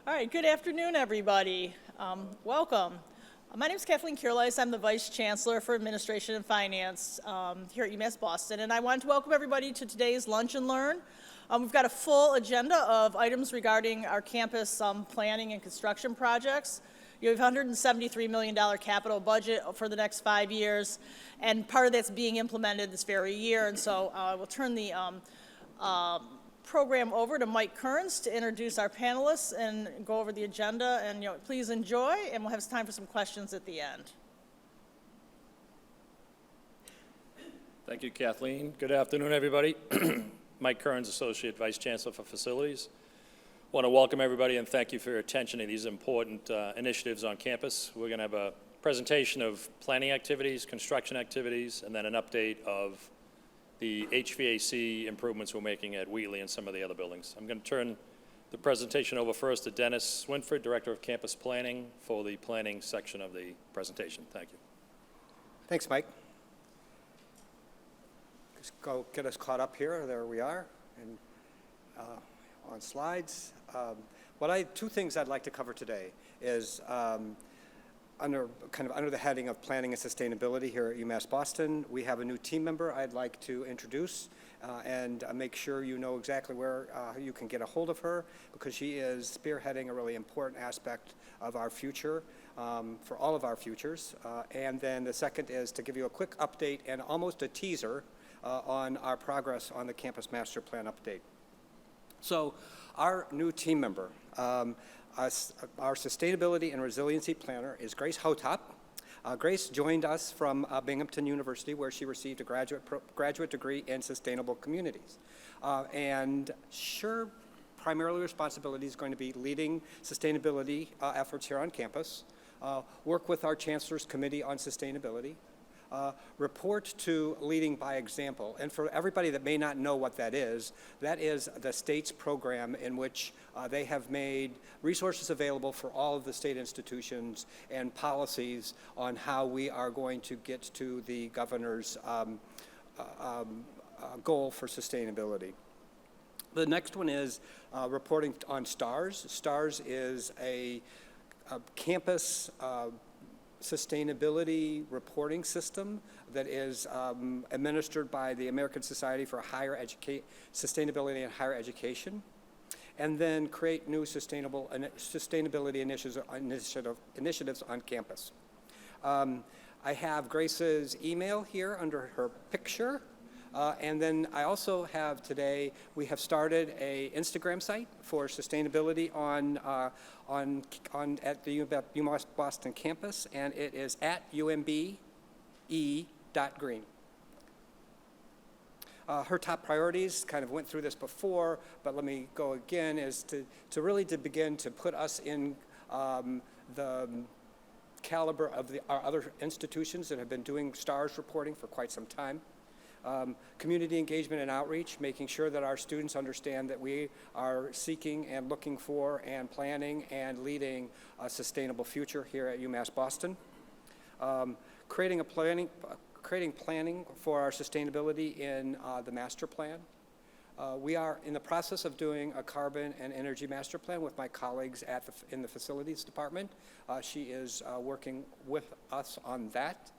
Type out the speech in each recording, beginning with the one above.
All right, good afternoon, everybody. Welcome. My name is Kathleen Kierleis. I'm the Vice Chancellor for Administration and Finance here at UMass Boston, and I want to welcome everybody to today's Lunch and Learn. We've got a full agenda of items regarding our campus planning and construction projects. You have a $173 million capital budget for the next 5 years, and part of that's being implemented this very year, and so we'll turn the program over to Mike Kearns to introduce our panelists and go over the agenda, and please enjoy, and we'll have time for some questions at the end. Thank you, Kathleen. Good afternoon, everybody. Mike Kearns, Associate Vice Chancellor for Facilities. I want to welcome everybody and thank you for your attention to these important initiatives on campus. We're going to have a presentation of planning activities, construction activities, and then an update of the HVAC improvements we're making at Wheatley and some of the other buildings. I'm going to turn the presentation over first to Dennis Winford, Director of Campus Planning, for the planning section of the presentation. Thank you. Thanks, Mike. Just go get us caught up here. There we are, and on slides. Two things I'd like to cover today is under the heading of planning and sustainability here at UMass Boston, we have a new team member I'd like to introduce and make sure you know exactly where you can get a hold of her, because she is spearheading a really important aspect of our future, for all of our futures. And then the second is to give you a quick update and almost a teaser on our progress on the Campus Master Plan update. So our new team member, our Sustainability and Resiliency Planner is Grace Hotop. Grace joined us from Binghamton University, where she received a graduate degree in Sustainable Communities. And her primarily responsibility is going to be leading sustainability efforts here on campus, work with our Chancellor's Committee on Sustainability, report to leading by example. And for everybody that may not know what that is the state's program in which they have made resources available for all of the state institutions and policies on how we are going to get to the governor's goal for sustainability. The next one is reporting on STARS. STARS is a campus sustainability reporting system that is administered by the American Society for Sustainability and Higher Education, and then create new sustainability initiatives on campus. I have Grace's email here under her picture. And then I also have today, we have started a Instagram site for sustainability at the UMass Boston campus, and it is at umbe.green. Her top priorities, kind of went through this before, but let me go again, is to really begin to put us in the caliber of our other institutions that have been doing STARS reporting for quite some time. Community engagement and outreach, making sure that our students understand that we are seeking and looking for and planning and leading a sustainable future here at UMass Boston. Creating planning for our sustainability in the master plan. We are in the process of doing a carbon and energy master plan with my colleagues in the facilities department. She is working with us on that.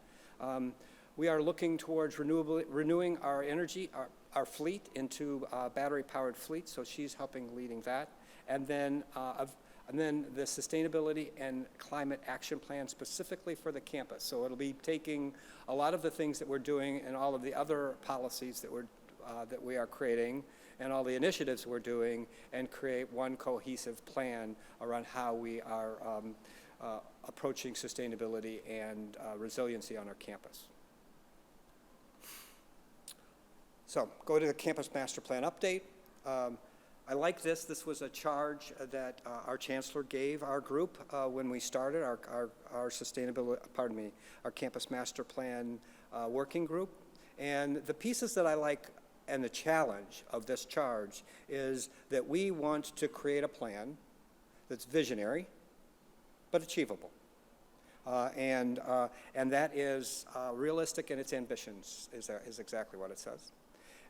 We are looking towards renewing our energy, our fleet into battery-powered fleet, so she's helping leading that. And then the sustainability and climate action plan specifically for the campus. So it'll be taking a lot of the things that we're doing and all of the other policies that we are creating and all the initiatives we're doing and create one cohesive plan around how we are approaching sustainability and resiliency on our campus. So, go to the Campus Master Plan update. I like this. This was a charge that our Chancellor gave our group when we started our Campus Master Plan working group. And the pieces that I like and the challenge of this charge is that we want to create a plan that's visionary but achievable. And that is realistic in its ambitions, is exactly what it says.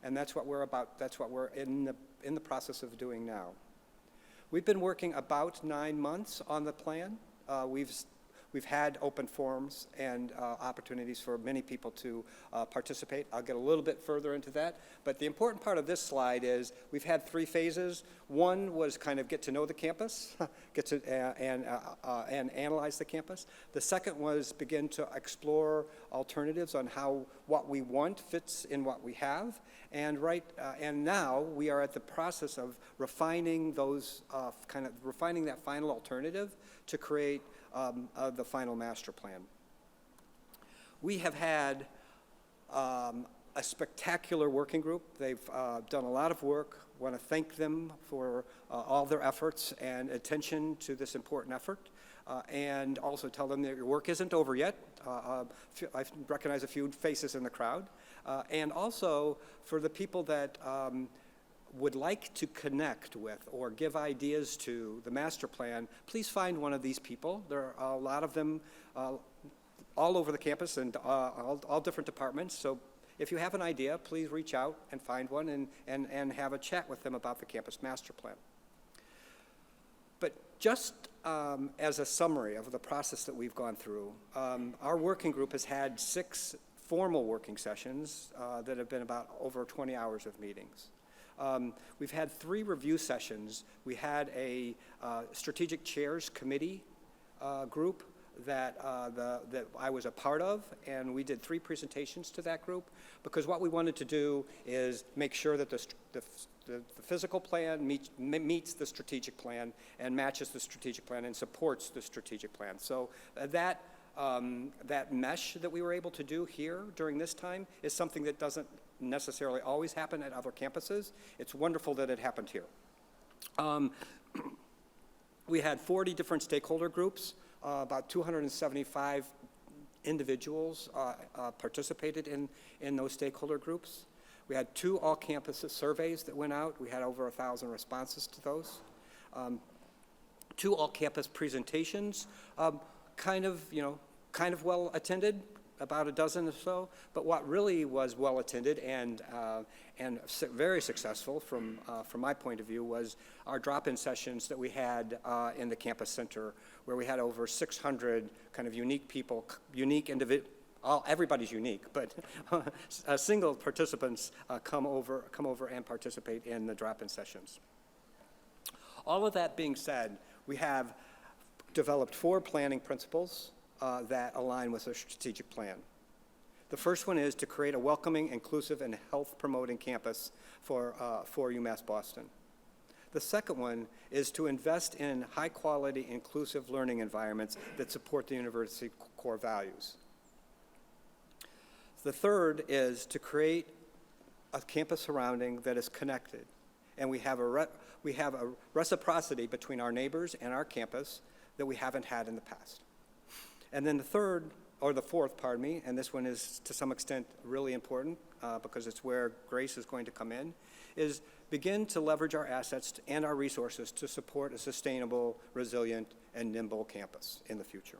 And that's what we're about. That's what we're in the process of doing now. We've been working about 9 months on the plan. We've had open forums and opportunities for many people to participate. I'll get a little bit further into that. But the important part of this slide is we've had 3 phases. One was kind of get to know the campus, get to and analyze the campus. The second was begin to explore alternatives on how what we want fits in what we have. And now we are at the process of refining those refining that final alternative to create the final master plan. We have had a spectacular working group. They've done a lot of work. I want to thank them for all their efforts and attention to this important effort, and also tell them that your work isn't over yet. I recognize a few faces in the crowd. And also for the people that would like to connect with or give ideas to the master plan, please find one of these people. There are a lot of them all over the campus and all different departments. So if you have an idea, please reach out and find one and have a chat with them about the campus master plan. But just as a summary of the process that we've gone through, our working group has had 6 formal working sessions that have been about over 20 hours of meetings. We've had 3 review sessions. We had a strategic chairs committee group that I was a part of, and we did 3 presentations to that group because what we wanted to do is make sure that the physical plan meets the strategic plan and matches the strategic plan and supports the strategic plan. So that mesh that we were able to do here during this time is something that doesn't necessarily always happen at other campuses. It's wonderful that it happened here. We had 40 different stakeholder groups. About 275 individuals participated in those stakeholder groups. We had 2 all-campus surveys that went out. We had over 1,000 responses to those. 2 all-campus presentations, kind of well attended, about a dozen or so. But what really was well attended and very successful from my point of view was our drop-in sessions that we had in the campus center, where we had over 600 kind of unique people, everybody's unique, but single participants come over and participate in the drop-in sessions. All of that being said, we have developed 4 planning principles that align with our strategic plan. The first one is to create a welcoming, inclusive, and health-promoting campus for UMass Boston. The second one is to invest in high-quality, inclusive learning environments that support the university core values. The third is to create a campus surrounding that is connected, and we have a reciprocity between our neighbors and our campus that we haven't had in the past. And then the fourth, and this one is to some extent really important because it's where Grace is going to come in, is begin to leverage our assets and our resources to support a sustainable, resilient, and nimble campus in the future.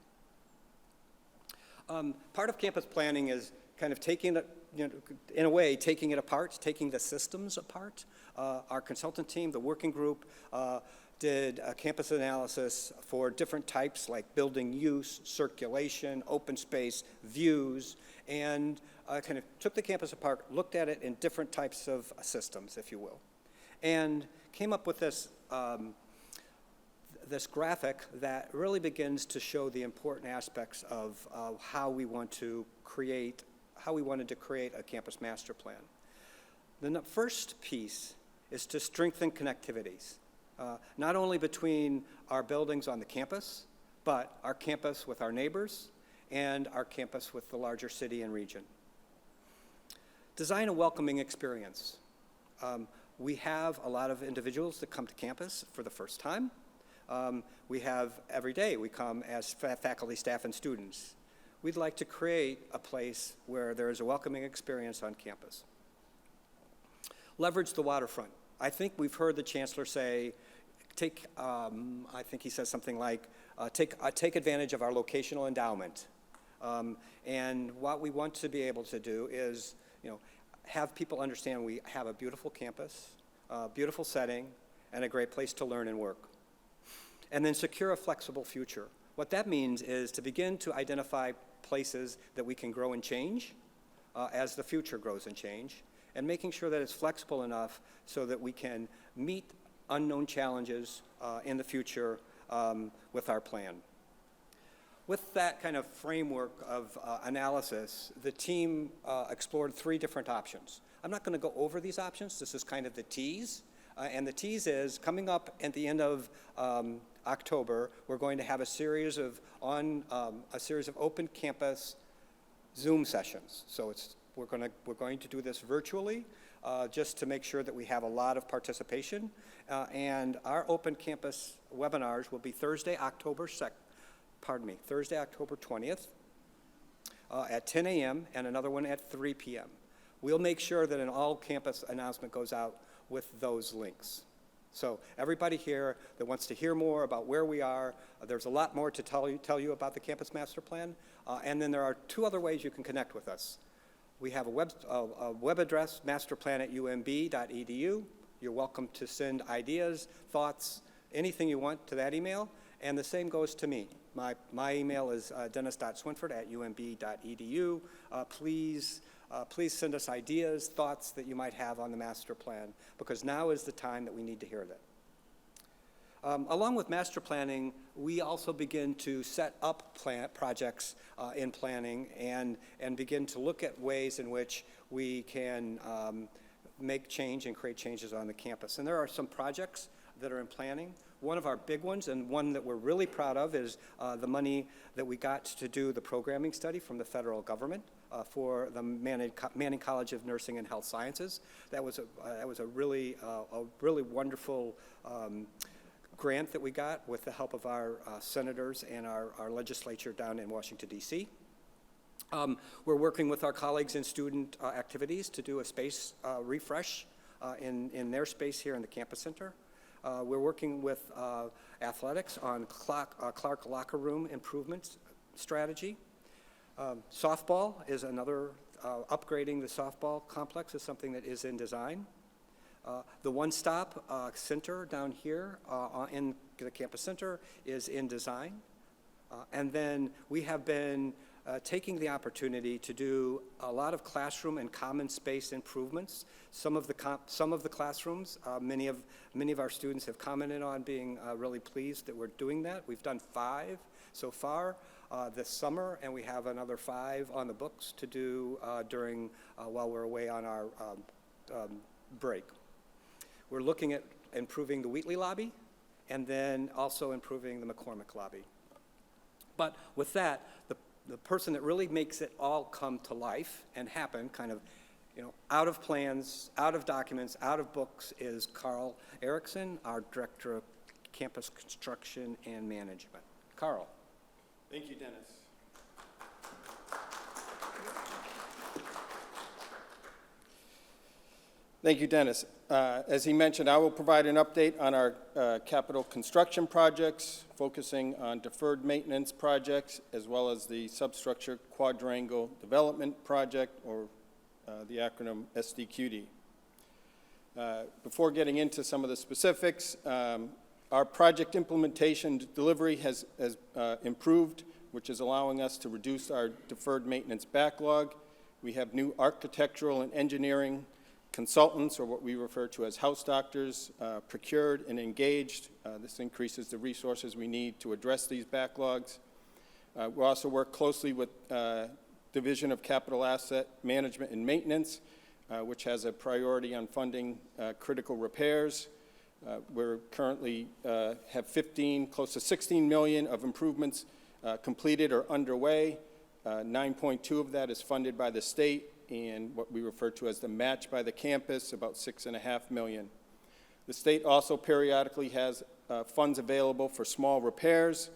Part of campus planning is kind of taking it, in a way, taking it apart, taking the systems apart. Our consultant team, the working group, did a campus analysis for different types like building use, circulation, open space, views, and kind of took the campus apart, looked at it in different types of systems, if you will, and came up with this graphic that really begins to show the important aspects of how we wanted to create a campus master plan. The first piece is to strengthen connectivities. Not only between our buildings on the campus, but our campus with our neighbors and our campus with the larger city and region. Design a welcoming experience. We have a lot of individuals that come to campus for the first time. We have every day, we come as faculty, staff, and students. We'd like to create a place where there is a welcoming experience on campus. Leverage the waterfront. I think we've heard the chancellor say, I think he says something like, take advantage of our locational endowment. And what we want to be able to do is, have people understand we have a beautiful campus, a beautiful setting, and a great place to learn and work. And then secure a flexible future. What that means is to begin to identify places that we can grow and change as the future grows and change, and making sure that it's flexible enough so that we can meet unknown challenges in the future with our plan. With that kind of framework of analysis, the team explored 3 different options. I'm not going to go over these options. This is kind of the tease. And the tease is, coming up at the end of October, we're going to have a series of open campus Zoom sessions. So we're going to do this virtually, just to make sure that we have a lot of participation. And our open campus webinars will be Thursday, October 20th at 10 a.m. and another one at 3 p.m. We'll make sure that an all-campus announcement goes out with those links. So everybody here that wants to hear more about where we are, there's a lot more to tell you about the Campus Master Plan. And then there are 2 other ways you can connect with us. We have a web address, masterplan@umb.edu. You're welcome to send ideas, thoughts, anything you want to that email. And the same goes to me. My email is dennis.swinford@umb.edu. Please send us ideas, thoughts that you might have on the master plan, because now is the time that we need to hear that. Along with master planning, we also begin to set up projects in planning and begin to look at ways in which we can make change and create changes on the campus. And there are some projects that are in planning. One of our big ones, and one that we're really proud of, is the money that we got to do the programming study from the federal government for the Manning College of Nursing and Health Sciences. That was a really wonderful grant that we got with the help of our senators and our legislature down in Washington, D.C. We're working with our colleagues in student activities to do a space refresh in their space here in the campus center. We're working with athletics on Clark locker room improvements strategy. Softball is another, upgrading the softball complex is something that is in design. The one-stop center down here in the campus center is in design. And then we have been taking the opportunity to do a lot of classroom and common space improvements. Some of the classrooms, many of our students have commented on being really pleased that we're doing that. We've done 5 so far this summer, and we have another 5 on the books to do during while we're away on our break. We're looking at improving the Wheatley lobby, and then also improving the McCormick lobby. But with that, the person that really makes it all come to life and happen, kind of, out of plans, out of documents, out of books, is Carl Erickson, our Director of Campus Construction and Management. Carl. Thank you, Dennis. Thank you, Dennis. As he mentioned, I will provide an update on our capital construction projects, focusing on deferred maintenance projects, as well as the substructure quadrangle development project, or the acronym SDQD. Before getting into some of the specifics, our project implementation delivery has improved, which is allowing us to reduce our deferred maintenance backlog. We have new architectural and engineering consultants, or what we refer to as house doctors, procured and engaged. This increases the resources we need to address these backlogs. We also work closely with Division of Capital Asset Management and Maintenance, which has a priority on funding critical repairs. We're currently have 15, close to 16 million of improvements completed or underway. 9.2 of that is funded by the state, and what we refer to as the match by the campus, about 6.5 million. The state also periodically has funds available for small repairs.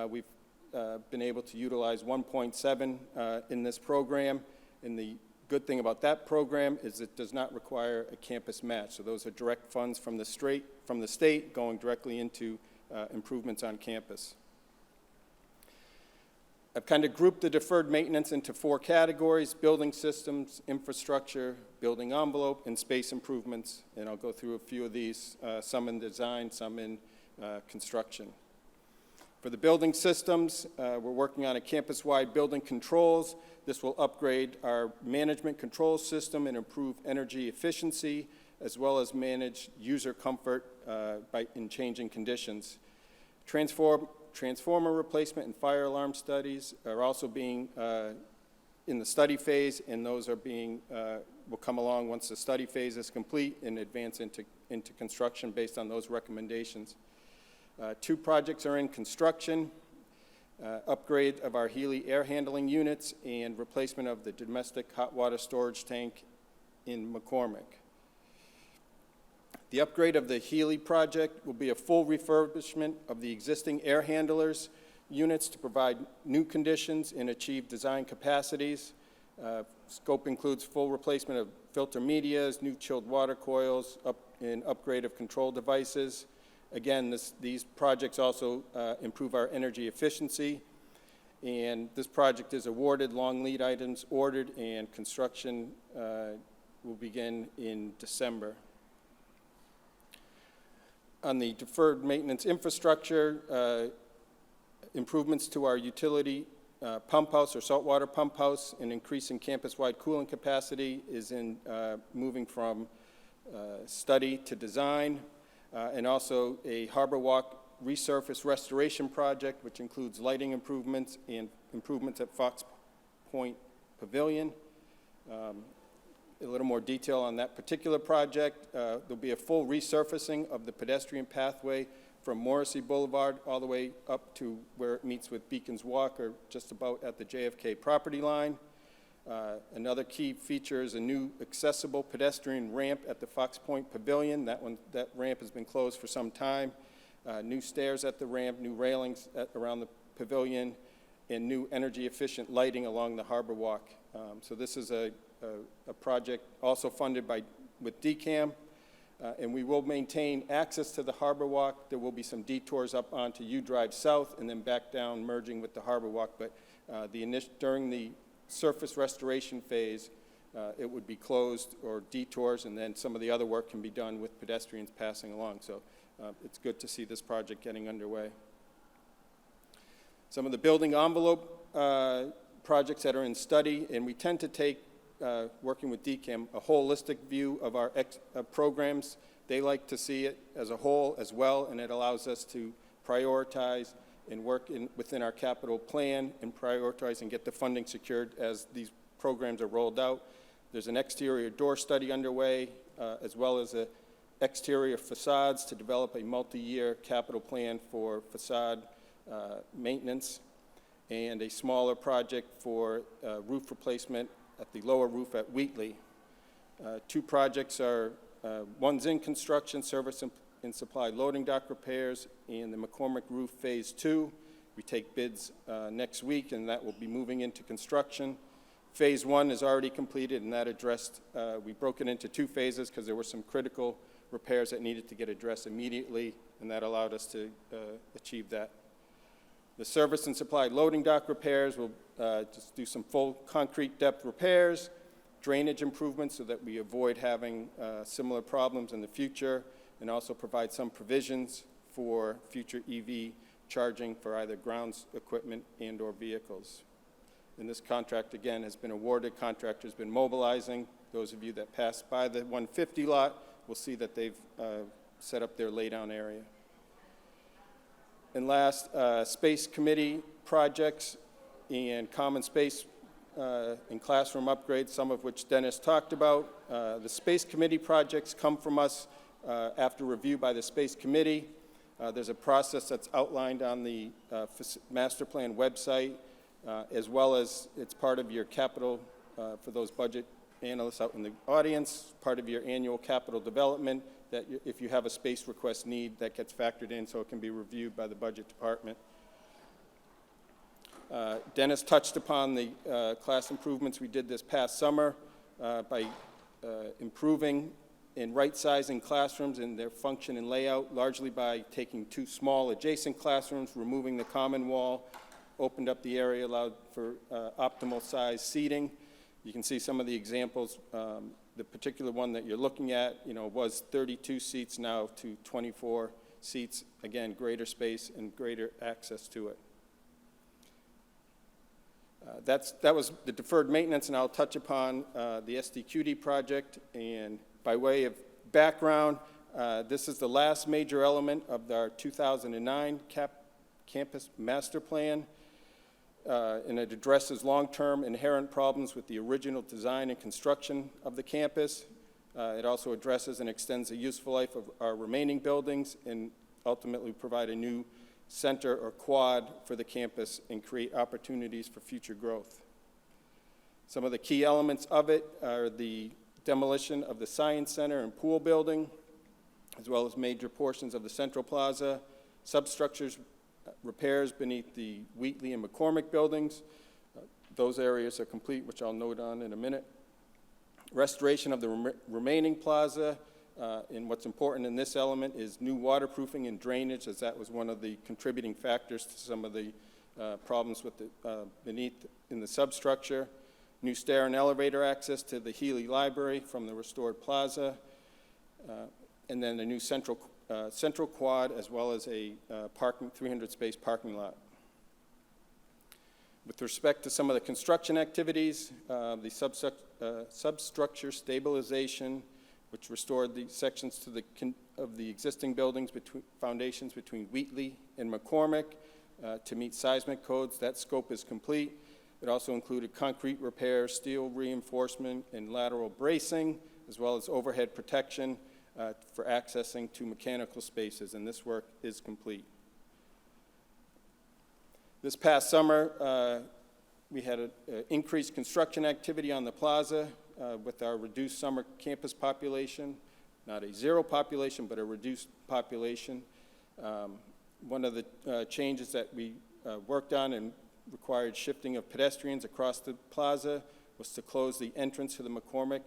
We've been able to utilize 1.7 in this program, and the good thing about that program is it does not require a campus match. So those are direct funds from the state going directly into improvements on campus. I've kind of grouped the deferred maintenance into 4 categories: building systems, infrastructure, building envelope, and space improvements. And I'll go through a few of these, some in design, some in construction. For the building systems, we're working on a campus-wide building controls. This will upgrade our management control system and improve energy efficiency, as well as manage user comfort in changing conditions. Transformer replacement and fire alarm studies are also being in the study phase, and those are being, will come along once the study phase is complete and advance into construction based on those recommendations. 2 projects are in construction, upgrade of our Healy air handling units and replacement of the domestic hot water storage tank in McCormick. The upgrade of the Healy project will be a full refurbishment of the existing air handlers units to provide new conditions and achieve design capacities. Scope includes full replacement of filter medias, new chilled water coils, and upgrade of control devices. Again, these projects also improve our energy efficiency, and this project is awarded, long lead items ordered, and construction will begin in December. On the deferred maintenance infrastructure, improvements to our utility pump house or saltwater pump house and increasing campus-wide cooling capacity is in moving from study to design, and also a Harbor Walk resurface restoration project, which includes lighting improvements and improvements at Point Pavilion. A little more detail on that particular project. There'll be a full resurfacing of the pedestrian pathway from Morrissey Boulevard all the way up to where it meets with Beacon's Walk, or just about at the JFK property line. Another key feature is a new accessible pedestrian ramp at the Point Pavilion. That ramp has been closed for some time. New stairs at the ramp, new railings around the pavilion, and new energy-efficient lighting along the Harbor Walk. So this is a project also funded with DCAM, and we will maintain access to the Harbor Walk. There will be some detours up onto U Drive South and then back down, merging with the Harbor Walk, but during the surface restoration phase, it would be closed or detours, and then some of the other work can be done with pedestrians passing along. So it's good to see this project getting underway. Some of the building envelope projects that are in study, and we tend to take, working with DCAM, a holistic view of our programs. They like to see it as a whole as well, and it allows us to prioritize and work within our capital plan and prioritize and get the funding secured as these programs are rolled out. There's an exterior door study underway, as well as exterior facades to develop a multi-year capital plan for facade maintenance, and a smaller project for roof replacement at the lower roof at Wheatley. 2 projects are, one's in construction, service and supply loading dock repairs, and the McCormick roof phase 2. We take bids next week, and that will be moving into construction. Phase 1 is already completed, and that addressed, we broke it into 2 phases because there were some critical repairs that needed to get addressed immediately, and that allowed us to achieve that. The service and supply loading dock repairs will just do some full concrete depth repairs, drainage improvements so that we avoid having similar problems in the future, and also provide some provisions for future EV charging for either grounds equipment and or vehicles. And this contract, again, has been awarded. Contractor's been mobilizing. Those of you that pass by the 150 lot will see that they've set up their laydown area. And last, space committee projects and common space and classroom upgrades, some of which Dennis talked about. The space committee projects come from us after review by the space committee. There's a process that's outlined on the master plan website, as well as it's part of your capital, for those budget analysts out in the audience, part of your annual capital development, that if you have a space request need, that gets factored in so it can be reviewed by the budget department. Dennis touched upon the class improvements we did this past summer by improving and right-sizing classrooms and their function and layout, largely by taking 2 small adjacent classrooms, removing the common wall, opened up the area, allowed for optimal size seating. You can see some of the examples. The particular one that you're looking at, was 32 seats now to 24 seats, again, greater space and greater access to it. That was the deferred maintenance, and I'll touch upon the SDQD project. And by way of background, this is the last major element of our 2009 campus master plan, and it addresses long-term inherent problems with the original design and construction of the campus. It also addresses and extends the useful life of our remaining buildings and ultimately provide a new center or quad for the campus and create opportunities for future growth. Some of the key elements of it are the demolition of the Science Center and pool building, as well as major portions of the Central Plaza, substructures repairs beneath the Wheatley and McCormick buildings. Those areas are complete, which I'll note on in a minute. Restoration of the remaining plaza, and what's important in this element is new waterproofing and drainage, as that was one of the contributing factors to some of the problems with the beneath in the substructure. New stair and elevator access to the Healy Library from the restored plaza, and then a new central quad, as well as a 300-space parking lot. With respect to some of the construction activities, the substructure stabilization, which restored the sections to of the existing buildings foundations between Wheatley and McCormick to meet seismic codes. That scope is complete. It also included concrete repair, steel reinforcement, and lateral bracing, as well as overhead protection for accessing to mechanical spaces, and this work is complete. This past summer, we had increased construction activity on the plaza with our reduced summer campus population, not a zero population, but a reduced population. One of the changes that we worked on and required shifting of pedestrians across the plaza was to close the entrance to the McCormick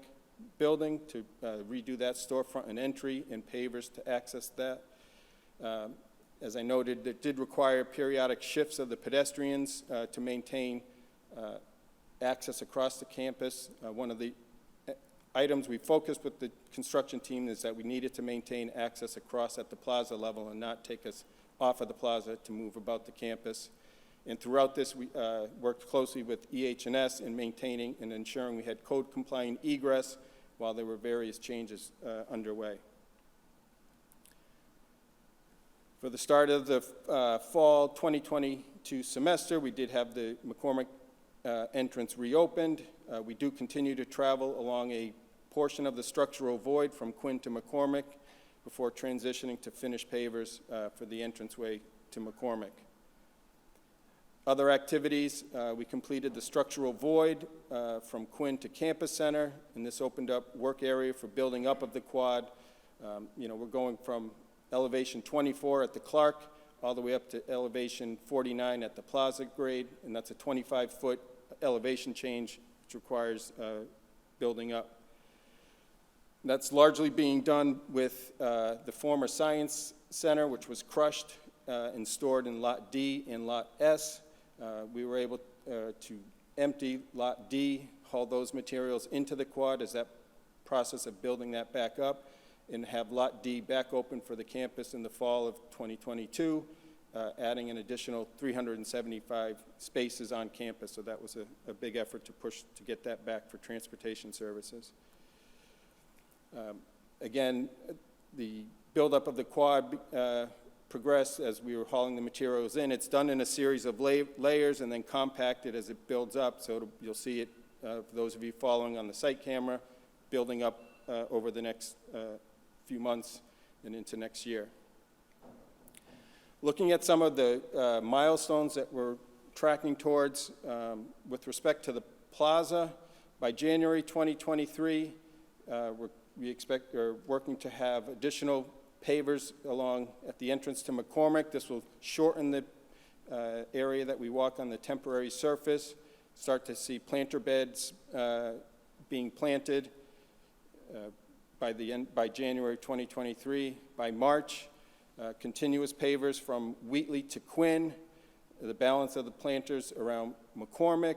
building, to redo that storefront and entry and pavers to access that. As I noted, it did require periodic shifts of the pedestrians to maintain access across the campus. One of the items we focused with the construction team is that we needed to maintain access across at the plaza level and not take us off of the plaza to move about the campus. And throughout this, we worked closely with EH&S in maintaining and ensuring we had code-compliant egress while there were various changes underway. For the start of the fall 2022 semester, we did have the McCormick entrance reopened. We do continue to travel along a portion of the structural void from Quinn to McCormick before transitioning to finished pavers for the entranceway to McCormick. Other activities, we completed the structural void from Quinn to Campus Center, and this opened up work area for building up of the quad. We're going from elevation 24 at the Clark all the way up to elevation 49 at the Plaza grade, and that's a 25-foot elevation change, which requires building up. That's largely being done with the former Science Center, which was crushed and stored in Lot D and Lot S. We were able to empty Lot D, haul those materials into the quad as that process of building that back up, and have Lot D back open for the campus in the fall of 2022, adding an additional 375 spaces on campus. So that was a big effort to push to get that back for transportation services. Again, the buildup of the quad progressed as we were hauling the materials in. It's done in a series of layers and then compacted as it builds up. So you'll see it, for those of you following on the site camera, building up over the next few months and into next year. Looking at some of the milestones that we're tracking towards with respect to the plaza, by January 2023, we're working to have additional pavers along at the entrance to McCormick. This will shorten the area that we walk on the temporary surface, start to see planter beds being planted by January 2023. By March, continuous pavers from Wheatley to Quinn, the balance of the planters around McCormick,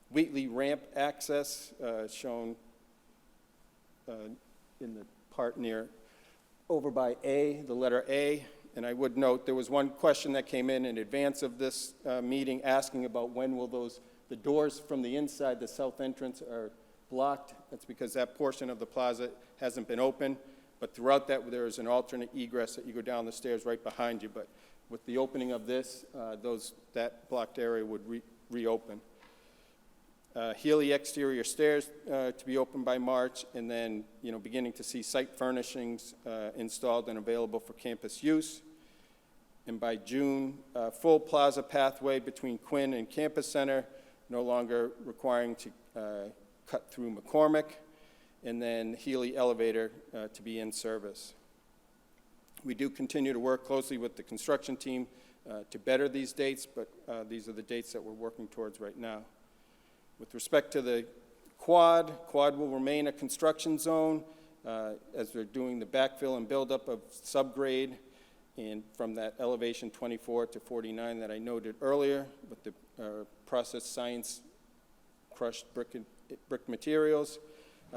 Wheatley ramp access shown in the part near over by A, the letter A. And I would note, there was one question that came in advance of this meeting asking about when will the doors from the inside, the south entrance, are blocked. That's because that portion of the plaza hasn't been open. But throughout that, there is an alternate egress that you go down the stairs right behind you. But with the opening of this, that blocked area would reopen. Healy exterior stairs to be opened by March, and then, beginning to see site furnishings installed and available for campus use. And by June, full plaza pathway between Quinn and Campus Center, no longer requiring to cut through McCormick, and then Healy elevator to be in service. We do continue to work closely with the construction team to better these dates, but these are the dates that we're working towards right now. With respect to the quad will remain a construction zone as they're doing the backfill and buildup of subgrade and from that elevation 24 to 49 that I noted earlier with the process science crushed brick materials.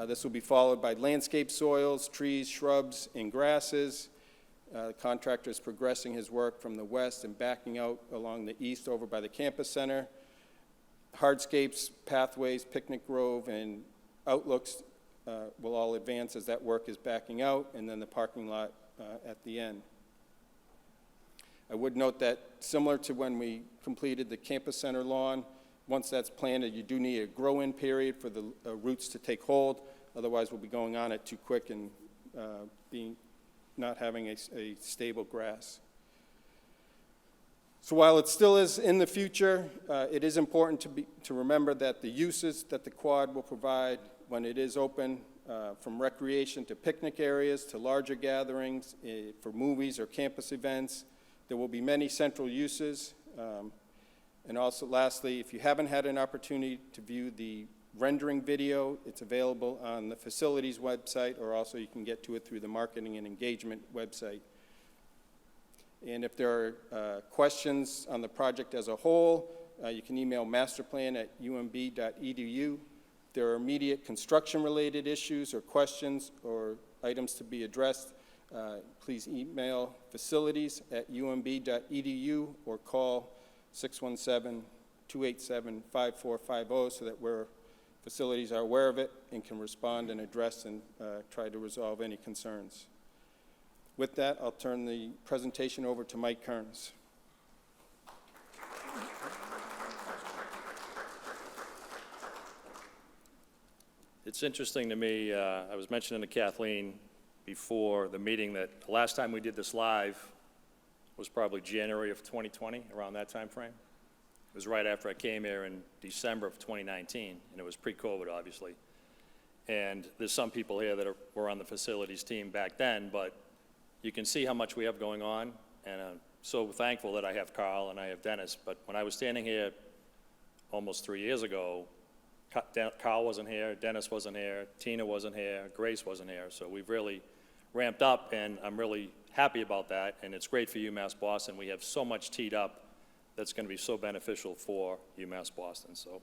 This will be followed by landscape soils, trees, shrubs, and grasses. The contractor is progressing his work from the west and backing out along the east over by the campus center. Hardscapes, pathways, picnic grove, and outlooks will all advance as that work is backing out, and then the parking lot at the end. I would note that similar to when we completed the campus center lawn, once that's planted, you do need a grow-in period for the roots to take hold. Otherwise, we'll be going on it too quick and not having a stable grass. So while it still is in the future, it is important to remember that the uses that the quad will provide when it is open, from recreation to picnic areas to larger gatherings, for movies or campus events, there will be many central uses. And also, lastly, if you haven't had an opportunity to view the rendering video, it's available on the facilities website, or also you can get to it through the marketing and engagement website. And if there are questions on the project as a whole, you can email masterplan@umb.edu. If there are immediate construction-related issues or questions or items to be addressed, please email facilities@umb.edu or call 617-287-5450 so that facilities are aware of it and can respond and address and try to resolve any concerns. With that, I'll turn the presentation over to Mike Kearns. It's interesting to me, I was mentioning to Kathleen before the meeting that the last time we did this live was probably January of 2020, around that time frame. It was right after I came here in December of 2019, and it was pre-COVID, obviously. And there's some people here that were on the facilities team back then, but you can see how much we have going on, and I'm so thankful that I have Carl and I have Dennis. But when I was standing here almost 3 years ago, Carl wasn't here, Dennis wasn't here, Tina wasn't here, Grace wasn't here. So we've really ramped up, and I'm really happy about that, and it's great for UMass Boston. We have so much teed up that's going to be so beneficial for UMass Boston. So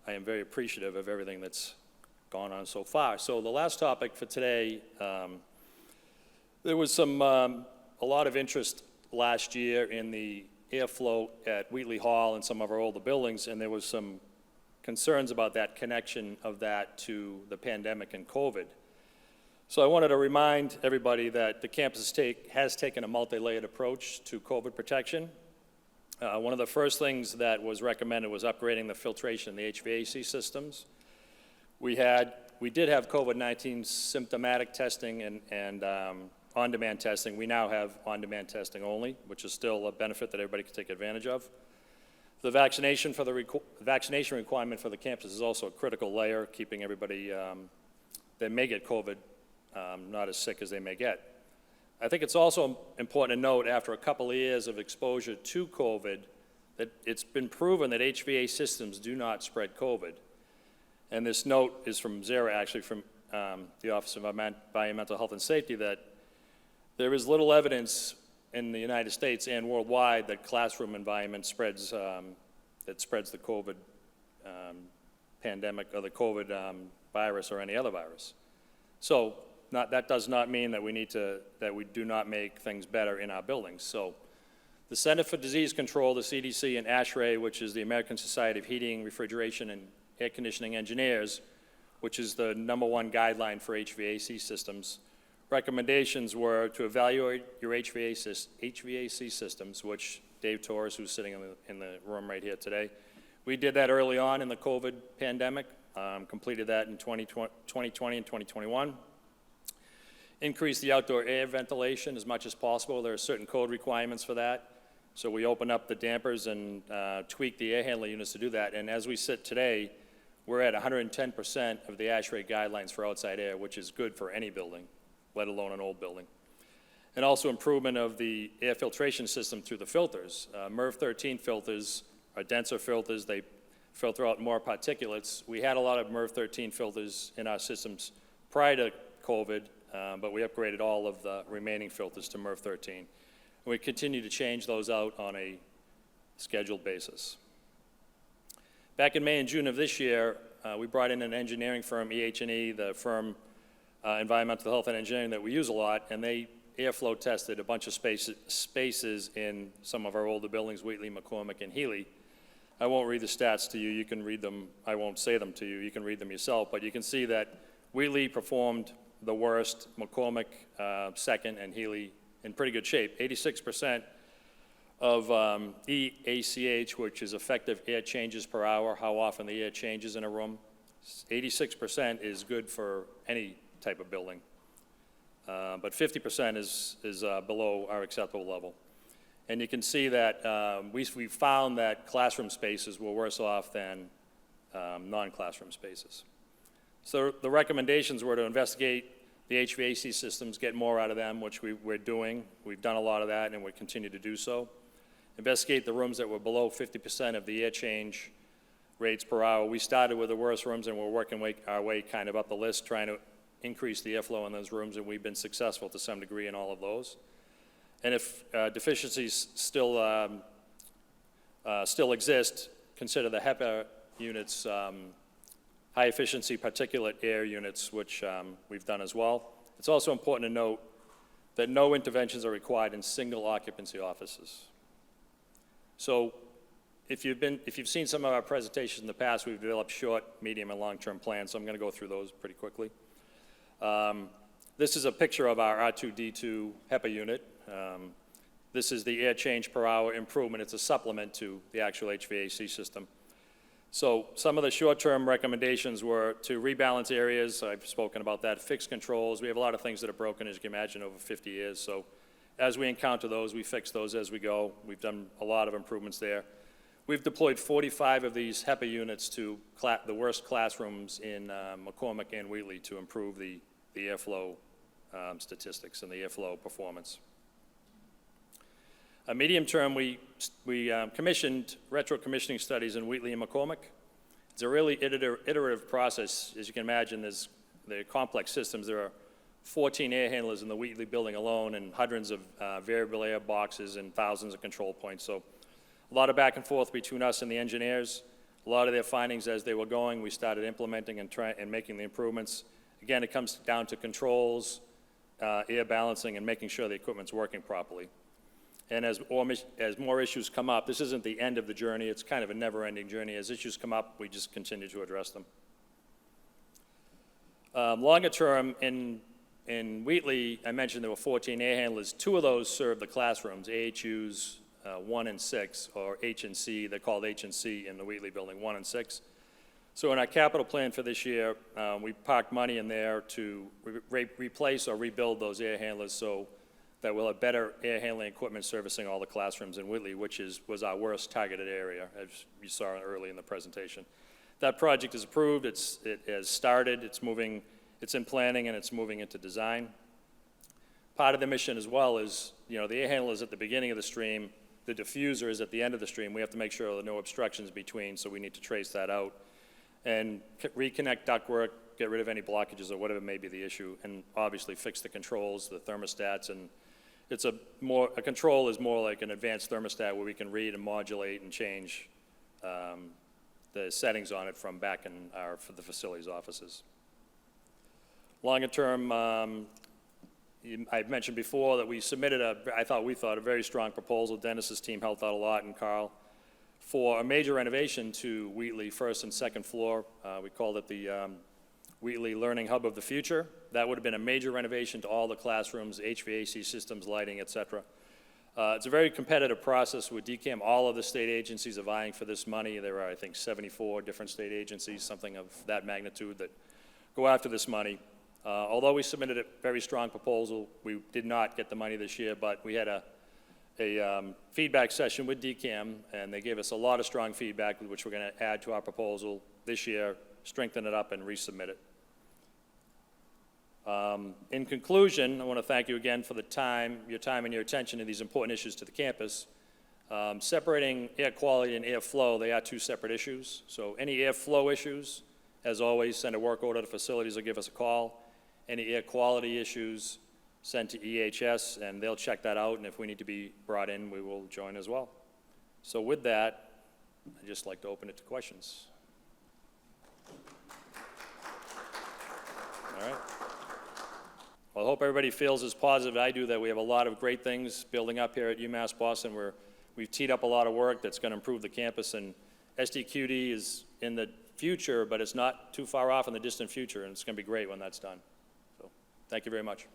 I am very appreciative of everything that's gone on so far. So the last topic for today, there was a lot of interest last year in the airflow at Wheatley Hall and some of our older buildings, and there was some concerns about that connection of that to the pandemic and COVID. So I wanted to remind everybody that the campus has taken a multi-layered approach to COVID protection. One of the first things that was recommended was upgrading the filtration in the HVAC systems. We did have COVID-19 symptomatic testing and on-demand testing. We now have on-demand testing only, which is still a benefit that everybody can take advantage of. The vaccination requirement for the campus is also a critical layer, keeping everybody that may get COVID not as sick as they may get. I think it's also important to note, after a couple of years of exposure to COVID, that it's been proven that HVAC systems do not spread COVID. And this note is from ZERA, actually, from the Office of Environmental Health and Safety, that there is little evidence in the United States and worldwide that classroom environment spreads the COVID pandemic or the COVID virus or any other virus. So that does not mean that we do not make things better in our buildings. So the Center for Disease Control, the CDC, and ASHRAE, which is the American Society of Heating, Refrigeration, and Air Conditioning Engineers, which is the #1 guideline for HVAC systems, recommendations were to evaluate your HVAC systems, which Dave Torres, who's sitting in the room right here today, we did that early on in the COVID pandemic, completed that in 2020 and 2021. Increase the outdoor air ventilation as much as possible. There are certain code requirements for that. So we open up the dampers and tweak the air handling units to do that. And as we sit today, we're at 110% of the ASHRAE guidelines for outside air, which is good for any building, let alone an old building. And also improvement of the air filtration system through the filters. MERV 13 filters are denser filters. They filter out more particulates. We had a lot of MERV 13 filters in our systems prior to COVID, but we upgraded all of the remaining filters to MERV 13. And we continue to change those out on a scheduled basis. Back in May and June of this year, we brought in an engineering firm, EH&E, the firm Environmental Health and Engineering that we use a lot, and they airflow tested a bunch of spaces in some of our older buildings, Wheatley, McCormick, and Healy. I won't read the stats to you. You can read them. I won't say them to you. You can read them yourself. But you can see that Wheatley performed the worst, McCormick second, and Healy in pretty good shape. 86% of EACH, which is effective air changes per hour, how often the air changes in a room. 86% is good for any type of building. But 50% is below our acceptable level. And you can see that we found that classroom spaces were worse off than non-classroom spaces. So the recommendations were to investigate the HVAC systems, get more out of them, which we're doing. We've done a lot of that, and we continue to do so. Investigate the rooms that were below 50% of the air change rates per hour. We started with the worst rooms, and we're working our way kind of up the list, trying to increase the airflow in those rooms, and we've been successful to some degree in all of those. And if deficiencies still exist, consider the HEPA units, high-efficiency particulate air units, which we've done as well. It's also important to note that no interventions are required in single-occupancy offices. So if you've seen some of our presentations in the past, we've developed short, medium, and long-term plans, so I'm going to go through those pretty quickly. This is a picture of our R2D2 HEPA unit. This is the air change per hour improvement. It's a supplement to the actual HVAC system. So some of the short-term recommendations were to rebalance areas. I've spoken about that. Fix controls. We have a lot of things that are broken, as you can imagine, over 50 years. So as we encounter those, we fix those as we go. We've done a lot of improvements there. We've deployed 45 of these HEPA units to the worst classrooms in McCormick and Wheatley to improve the airflow statistics and the airflow performance. Medium term, we commissioned retro-commissioning studies in Wheatley and McCormick. It's a really iterative process. As you can imagine, they're complex systems. There are 14 air handlers in the Wheatley building alone and hundreds of variable air boxes and thousands of control points. So a lot of back and forth between us and the engineers. A lot of their findings as they were going, we started implementing and making the improvements. Again, it comes down to controls, air balancing, and making sure the equipment's working properly. And as more issues come up, this isn't the end of the journey. It's kind of a never-ending journey. As issues come up, we just continue to address them. Longer term, in Wheatley, I mentioned there were 14 air handlers. 2 of those serve the classrooms, AHUs 1 and 6, or H and C. They're called H and C in the Wheatley building, 1 and 6. So in our capital plan for this year, we parked money in there to replace or rebuild those air handlers so that we'll have better air handling equipment servicing all the classrooms in Wheatley, which was our worst targeted area, as you saw early in the presentation. That project is approved. It has started. It's moving. It's in planning, and it's moving into design. Part of the mission as well is, the air handler is at the beginning of the stream. The diffuser is at the end of the stream. We have to make sure there are no obstructions between, so we need to trace that out and reconnect ductwork, get rid of any blockages or whatever may be the issue, and obviously fix the controls, the thermostats, and a control is more like an advanced thermostat where we can read and modulate and change the settings on it from back in for the facilities offices. Longer term, I've mentioned before that we submitted we thought a very strong proposal. Dennis's team helped out a lot, and Carl, for a major renovation to Wheatley, first and second floor. We called it the Wheatley Learning Hub of the Future. That would have been a major renovation to all the classrooms, HVAC systems, lighting, et cetera. It's a very competitive process with DCAM. All of the state agencies are vying for this money. There are, I think, 74 different state agencies, something of that magnitude, that go after this money. Although we submitted a very strong proposal, we did not get the money this year, but we had a feedback session with DCAM, and they gave us a lot of strong feedback, which we're going to add to our proposal this year, strengthen it up, and resubmit it. In conclusion, I want to thank you again for your time and your attention to these important issues to the campus. Separating air quality and air flow, they are two separate issues. So any air flow issues, as always, send a work order to facilities or give us a call. Any air quality issues, send to EHS, and they'll check that out, and if we need to be brought in, we will join as well. So with that, I'd just like to open it to questions. All right. Well, I hope everybody feels as positive as I do that we have a lot of great things building up here at UMass Boston. We've teed up a lot of work that's going to improve the campus, and SDQD is in the future, but it's not too far off in the distant future, and it's going to be great when that's done. So, thank you very much.